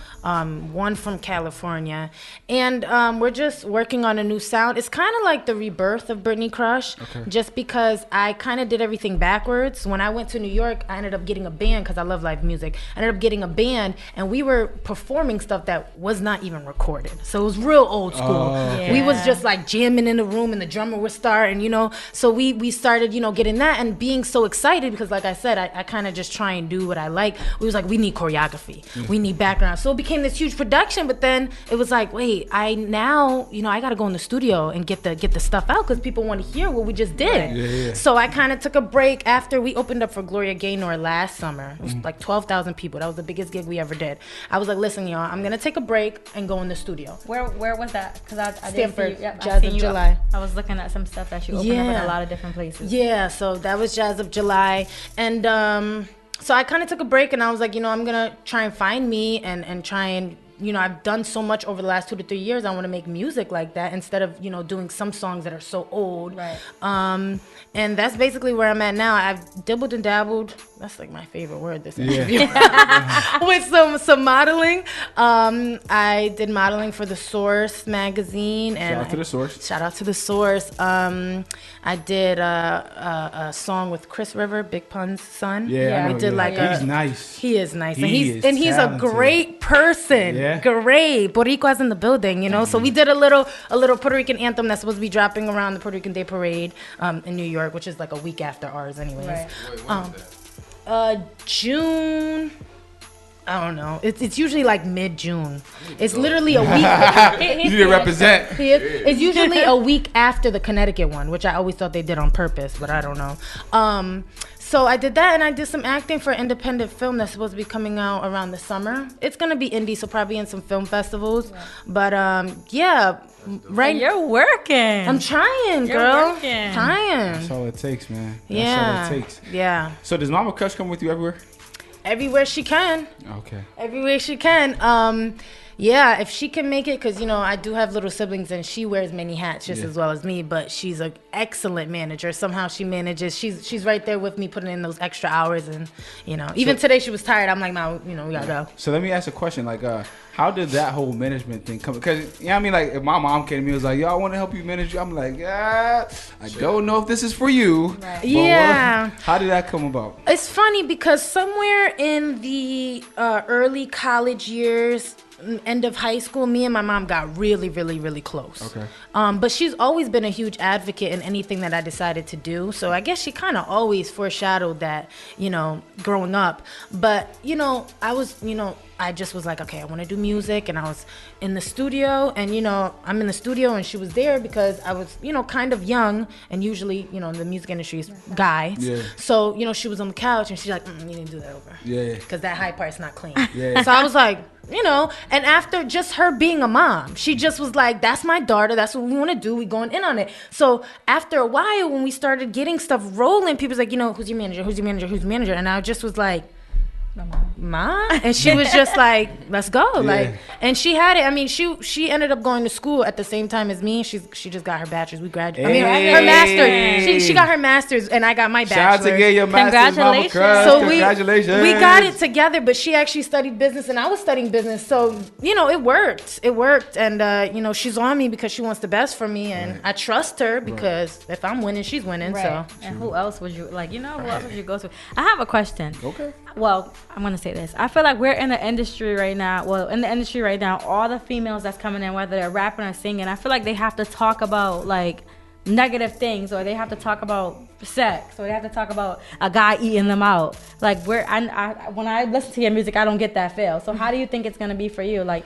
one from California, and we're just working on a new sound. It's kind of like the rebirth of Brittney Crush, just because I kind of did everything backwards. When I went to New York, I ended up getting a band because I love live music. I ended up getting a band, and we were performing stuff that was not even recorded, so it was real old school. We was just like jamming in the room, and the drummer was starting, you know, so we started, you know, getting that and being so excited because, like I said, I kind of just try and do what I like. We was like, we need choreography, we need background, so it became this huge production. But then it was like, wait, I gotta go in the studio and get the stuff out because people want to hear what we just did. So I kind of took a break after we opened up for Gloria Gaynor last summer. It was like 12,000 people. That was the biggest gig we ever did. I was like, listen, y'all, I'm gonna take a break and go in the studio. Where was that? Because I Stanford, didn't see Jazz of July. I was looking at some stuff that you opened up in a lot of different places. Yeah, so that was Jazz of July, and so I kind of took a break, and I was like, you know, I'm going to try and find me and try and, you know, I've done so much over the last 2 to 3 years. I want to make music like that instead of, you know, doing some songs that are so old. And that's basically where I'm at now. I've dibbled and dabbled. That's like my favorite word this interview. With some modeling. I did modeling for The Source magazine. And Shout out to The Source. Shout out to The Source. I did a song with Chris River, Big Pun's son. We did like he's nice. He is nice. And he's a great person. Great. Boricua's in the building, you know. So we did a little Puerto Rican anthem that's supposed to be dropping around the Puerto Rican Day Parade in New York, which is like a week after ours anyways. Wait, when is that? June. I don't know. It's usually like mid-June. It's literally a week. You need to represent. It's usually a week after the Connecticut one, which I always thought they did on purpose, but I don't know. So I did that, and I did some acting for an independent film that's supposed to be coming out around the summer. It's gonna be indie, so probably in some film festivals. But right. You're working. I'm trying, You're girl. Working. Trying. That's all it takes, man. That's Yeah. all it takes. Yeah. So does Mama Crush come with you everywhere? Everywhere she can. Okay. Everywhere she can. Yeah, if she can make it, because, you know, I do have little siblings, and she wears many hats just as well as me, but she's an excellent manager. Somehow she manages. She's right there with me, putting in those extra hours, and, you know, even today she was tired. I'm like, no, you know, we gotta go. So let me ask a question. Like, How did that whole management thing come? Because, you know what I mean? Like, if my mom came to me and was like, yo, I want to help you manage you. I'm like, yeah, I don't know if this is for you. Right. Yeah. How did that come about? It's funny because somewhere in the early college years, end of high school, me and my mom got really, really, really close. Okay. But she's always been a huge advocate in anything that I decided to do. So I guess she kind of always foreshadowed that, you know, growing up. But, you know, I just was like, okay, I want to do music. And I was in the studio, and, you know, I'm in the studio and she was there because I was, you know, kind of young, and usually, you know, in the music industry is guys. Yeah. So, you know, she was on the couch and she's like, you need to do that over. Yeah. Because that high part's not clean. Yeah. So I was like, you know, and after just her being a mom, she just was like, that's my daughter. That's what we want to do. We going in on it. So after a while, when we started getting stuff rolling, people was like, you know, who's your manager? Who's your manager? Who's your manager? And I just was like, Ma? And she was just like, let's go. Yeah. Like, and she had it. I mean, she ended up going to school at the same time as me. She just got her bachelor's. We graduated. Hey. I mean, her master's. She got her master's, and I got my Shout out bachelor's. to get your master's, Mama Congratulations. Crush. So Congratulations. we got it together, but she actually studied business and I was studying business. So, you know, it worked. It worked. And, you know, she's on me because she wants the best for me. And Right. I trust her because if I'm winning, she's winning. Right. So, And who else would you like? You know, who else would you go to? I have a question. Okay. Well, I'm gonna say this. I feel like we're in the industry right now. Well, in the industry right now, all the females that's coming in, whether they're rapping or singing, I feel like they have to talk about like negative things, or they have to talk about sex, or they have to talk about a guy eating them out. Like when I listen to your music, I don't get that feel. So how do you think it's gonna be for you? Like,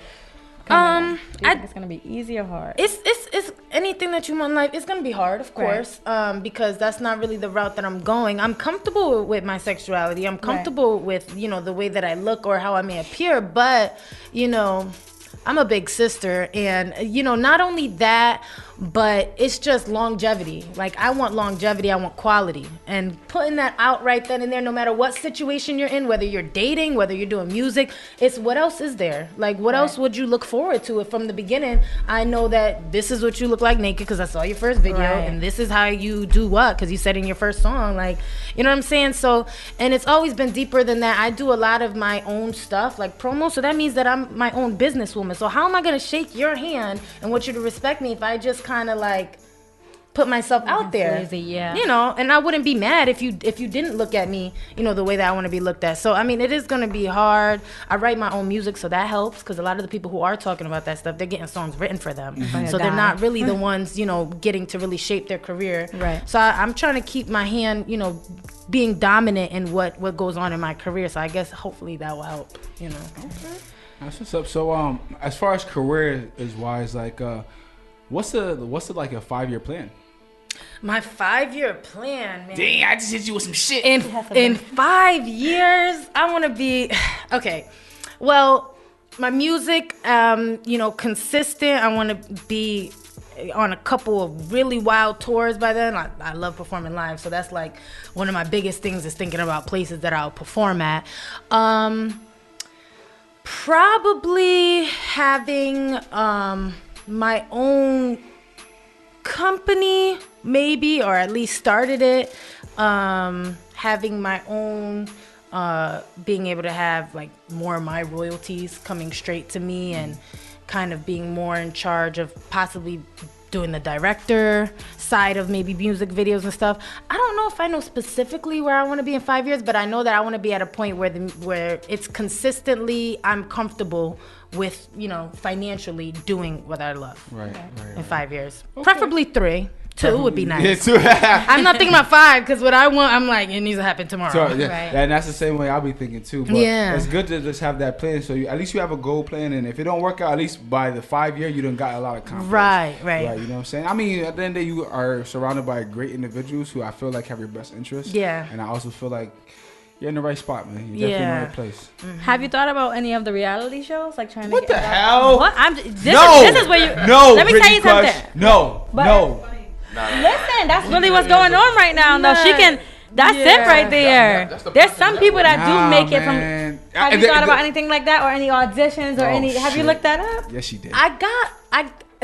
do you think it's gonna be easy or hard? it's anything that you want in life. It's gonna be hard, of course, because that's not really the route that I'm going. I'm comfortable with my sexuality. I'm comfortable with, you know, the way that I look or how I may appear. But, you know, I'm a big sister, and, you know, not only that, but it's just longevity. Like, I want longevity, I want quality, and putting that out right then and there, no matter what situation you're in, whether you're dating, whether you're doing music, it's what else is there? Like, what else would you look forward to if from the beginning I know that this is what you look like naked because I saw your first video, and this is how you do what because you said in your first song, like, you know what I'm saying? So, and it's always been deeper than that. I do a lot of my own stuff, like promo, so that means that I'm my own businesswoman. So how am I gonna shake your hand and want you to respect me if I just kind of like put myself out there? Easy, yeah. You know, and I wouldn't be mad if you didn't look at me, you know, the way that I want to be looked at. So I mean, it is gonna be hard. I write my own music, so that helps because a lot of the people who are talking about that stuff, they're getting songs written for them, so they're not really the ones, you know, getting to really shape their career. Right. So I'm trying to keep my hand, you know, being dominant in what goes on in my career. So I guess hopefully that will help. You know. Okay. That's what's up. So as far as career is wise, like what's the like a 5-year plan? My 5-year plan, man. Dang, I just hit you with some shit. In 5 years, I want to be okay. Well, my music, you know, consistent. I want to be on a couple of really wild tours by then. I love performing live, so that's like one of my biggest things is thinking about places that I'll perform at. Probably having my own company, maybe, or at least started it. Having my own, being able to have like more of my royalties coming straight to me, and kind of being more in charge of possibly doing the director side of maybe music videos and stuff. I don't know if I know specifically where I want to be in 5 years, but I know that I want to be at a point where it's consistently, I'm comfortable with, you know, financially doing what I love. Right. In 5 years. Okay. Preferably 3. 2 would be nice. Yeah, 2. I'm not thinking about 5 because what I want, I'm like, it needs to happen tomorrow. So, yeah, and that's the same way I'll be thinking too. But it's good to just have that plan. So at least you have a goal plan, and if it don't work out, at least by the 5 year, you done got a lot of confidence. Right. You know what I'm saying? I mean, at the end of the day, you are surrounded by great individuals who I feel like have your best interests. Yeah. And I also feel like you're in the right spot, man. You're definitely in the right place. Mm-hmm. Have you thought about any of the reality shows, like trying to? What the hell? What? This is where you. No. Let me tell you Crush. something. No. Listen, that's really what's going on right now. No, she can. That's it right there. There's some people that do make it from. Have you thought about anything like that, or any auditions, or any? Have you looked that up? Yes, she did.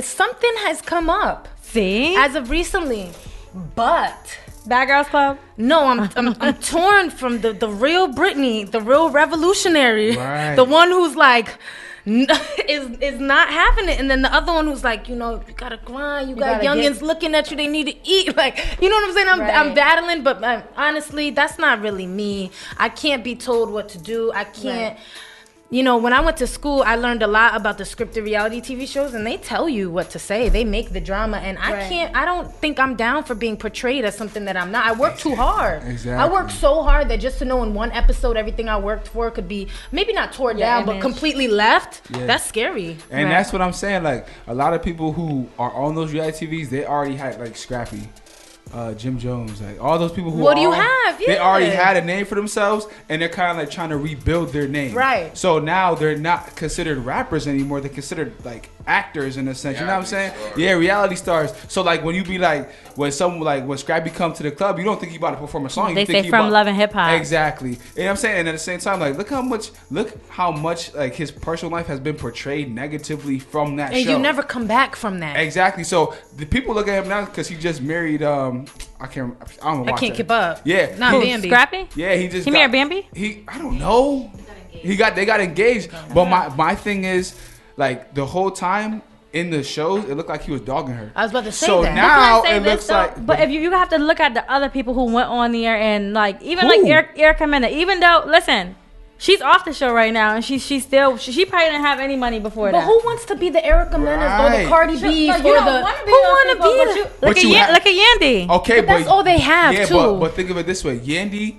Something has come up. See, as of recently, but Bad Girls Club. No, I'm torn from the real Brittney, the real revolutionary, right. the one who's like, is not having it. And then the other one who's like, you know, you gotta grind, you got youngins looking at you, they need to eat. Like, you know what I'm saying? I'm battling, but honestly, that's not really me. I can't be told what to do. I can't. You know, when I went to school, I learned a lot about the scripted reality TV shows, and they tell you what to say. They make the drama, and I don't think I'm down for being portrayed as something that I'm not. I work too hard. Exactly. I work so hard that just to know in one episode everything I worked for could be maybe not torn down, but completely left. Yeah. That's scary. And that's what I'm saying. Like, a lot of people who are on those reality TVs, they already had, like, Scrappy. Jim Jones, like all those people who what do you have? They already had a name for themselves, and they're kind of like trying to rebuild their name. Right. So now they're not considered rappers anymore. They're considered like actors in a sense. You know what I'm saying? Yeah, reality stars. So like when you be like when Scrappy come to the club, you don't think he about to perform a song. They you think say from Love and Hip Hop. Exactly. You know what I'm saying? And at the same time, like look how much like his personal life has been portrayed negatively from that show. And you never come back from that. Exactly. So the people look at him now because he just married. I don't know. I can't keep up. Yeah, not Bambi. Scrappy. Yeah, he married Bambi. I don't know. They got engaged. But my thing is, like the whole time in the shows, it looked like he was dogging her. I was about to say so that. now it looks like. But if you have to look at the other people who went on the air and like even like Erica Mena, even though listen. She's off the show right now, and she probably didn't have any money before that. But who wants to be the Erica Menas or the Cardi B's or the? Who want to be? Look at Yandy. Okay, but that's all they have too. But think of it this way: Yandy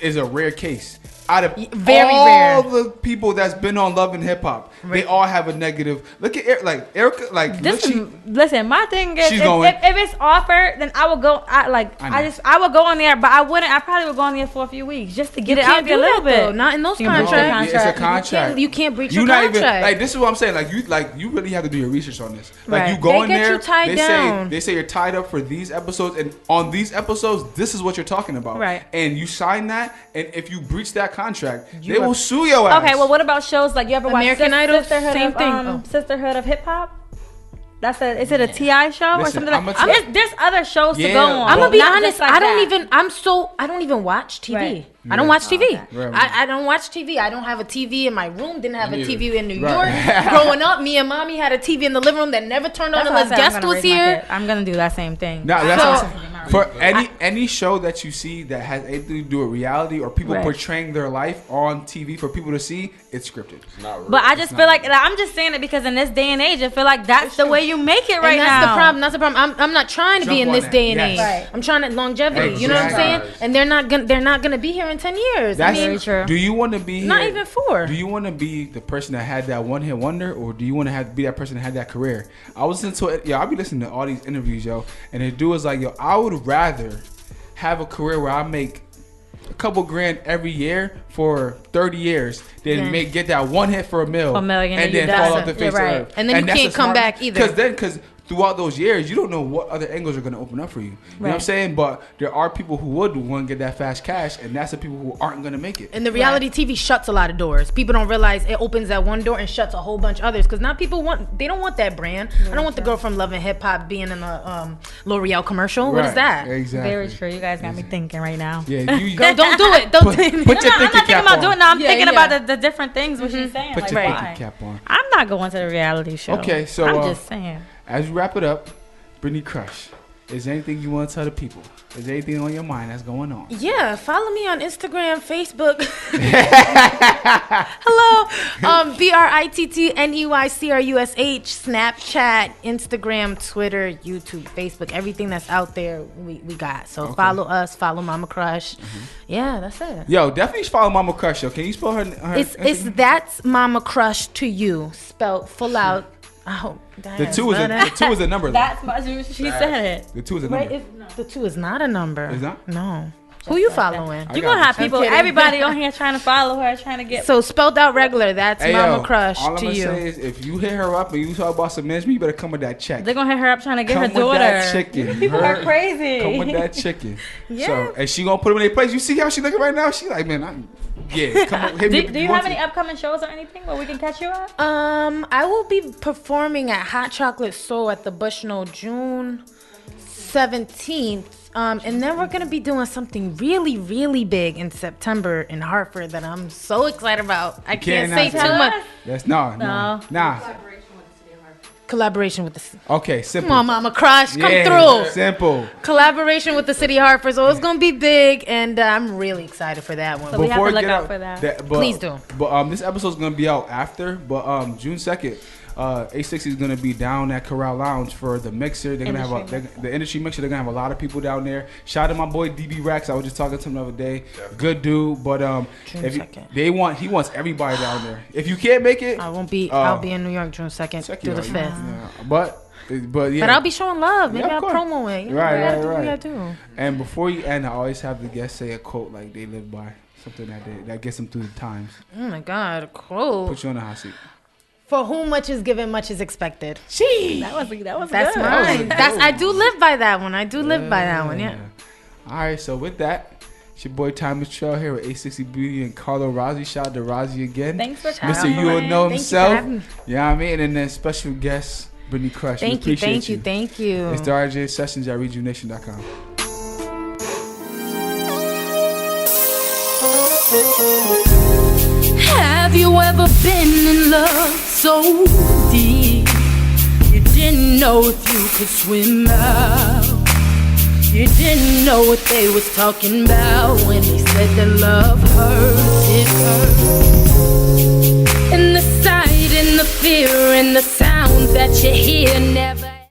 is a rare case. Out of very all rare. the people that's been on Love and Hip Hop, they all have a negative. Look at Erica. Like listen, my thing is if it's offered, then I would go. I would go on there, but I wouldn't. I probably would go on there for a few weeks just to get it out there a little bit. Though. Not in those contracts. It's a contract. You can't breach your contract. Not even, like this is what I'm saying. You really have to do your research on this. Like you go in there, they say you're tied up for these episodes, and on these episodes, this is what you're talking about. Right. And you sign that, and if you breach that contract, they will sue your ass. Okay, well, what about shows like you ever watch American Idol? Same thing. Sisterhood of Hip Hop. Is it a TI show or something like that? There's other shows to go on. I'm gonna be honest. Like I don't even watch TV. Right. I don't watch TV. I don't watch TV. I don't have a TV in my room. Didn't have a TV in New York. Growing up, me and mommy had a TV in the living room that never turned on unless guest was here. I'm gonna do that same thing. No, that's for any show that you see that has anything to do with reality or people portraying their life on TV for people to see, it's scripted. It's not real. But I just feel like I'm just saying it because in this day and age, I feel like that's the way you make it right now. That's the problem. I'm not trying to be in this day and age. Right. I'm trying to longevity. Exactly. You know what I'm saying? And they're not gonna be here in 10 years. That's very true. Do you want to be not even 4? Do you want to be the person that had that one hit wonder, or do you want to be that person that had that career? I was listening to it. I'll be listening to all these interviews, and the dude was like, I would rather have a career where I make a couple grand every year for 30 years than get that one hit for $1 million and then fall off the face of the earth. And then you can't come back either. Because throughout those years, you don't know what other angles are going to open up for you. You know what I'm saying? But there are people who would want to get that fast cash, and that's the people who aren't going to make it. And the reality TV shuts a lot of doors. People don't realize it opens that one door and shuts a whole bunch of others. Because now people they don't want that brand. I don't want the girl from Love and Hip Hop being in a L'Oreal commercial. What is that? Exactly. Very true. You guys got me thinking right now. Yeah, don't do it. Don't. Put your I'm not thinking about doing it. No, I'm thinking about the different things what she's saying. Put your thinking cap on. I'm not going to the reality show. Okay, so I'm just saying. As we wrap it up, Brittney Crush, is there anything you want to tell the people? Is there anything on your mind that's going on? Yeah, follow me on Instagram, Facebook. Hello. BrittneyCrush, Snapchat, Instagram, Twitter, YouTube, Facebook, everything that's out there, we got. So follow us, follow Mama Crush. Yeah, that's it. Yo, definitely follow Mama Crush. Yo, can you spell her? It's that's Mama Crush to you, spelled full out. Oh, the 2 is a number. That's she said it. The 2 is a number. The 2 is not a number. It's not? No. Who you following? You're going to have people, everybody on here trying to follow her, trying to get. So spelled out regular, that's Mama Crush all to you. All I'm going to say is if you hit her up and you talk about some management, you better come with that check. They're going to hit her up trying to get her daughter. Come with that chicken. People are crazy. Come with that chicken. Yeah. So, and she going to put them in their place. You see how she looking right now? She like, man, come on, hit me. Do you have any upcoming shows or anything where we can catch you at? I will be performing at Hot Chocolate Soul at the Bushnell June 17th. And then we're gonna be doing something really, really big in September in Hartford that I'm so excited about. I can't say too much. That's nah. Collaboration with the Okay, simple. Come on, Mama Crush, come through. Simple. Collaboration with the City of Hartford, so it's gonna be big, and I'm really excited for that one. So we have to look out for that. Please do. But this episode's gonna be out after. But June 2nd, A60 is gonna be down at Corral Lounge for the mixer. They're gonna have the industry mixer. They're gonna have a lot of people down there. Shout out to my boy DB Rex. I was just talking to him the other day. Good dude. But he wants everybody down there. If you can't make it, I won't be. I'll be in New York June 2nd through the 5th. Yeah. But yeah. But I'll be showing love. Maybe I'll course. promo it. You know, Right. I do. And before you end, I always have the guests say a quote like they live by, something that gets them through the times. Oh my God, a quote. Put you on the hot seat. For whom much is given, much is expected. That was That's good. mine. I do live by that one. Yeah. All right, so with that, it's your boy Thomas Trail here with A60 Beauty and Carlo Rossi. Shout out to Rossi again. Thanks for Mr. coming. You will know himself. Thank you for having me. You know what I mean? And then special guest, Brittney Crush. Thank you. Thank you. It's the RJN Sessions at ReJuv'Nation.com. Have you ever been in love so deep you didn't know if you could swim out? You didn't know what they was talking about when they said that love hurts, it hurts. And the sight and the fear and the sound that you hear never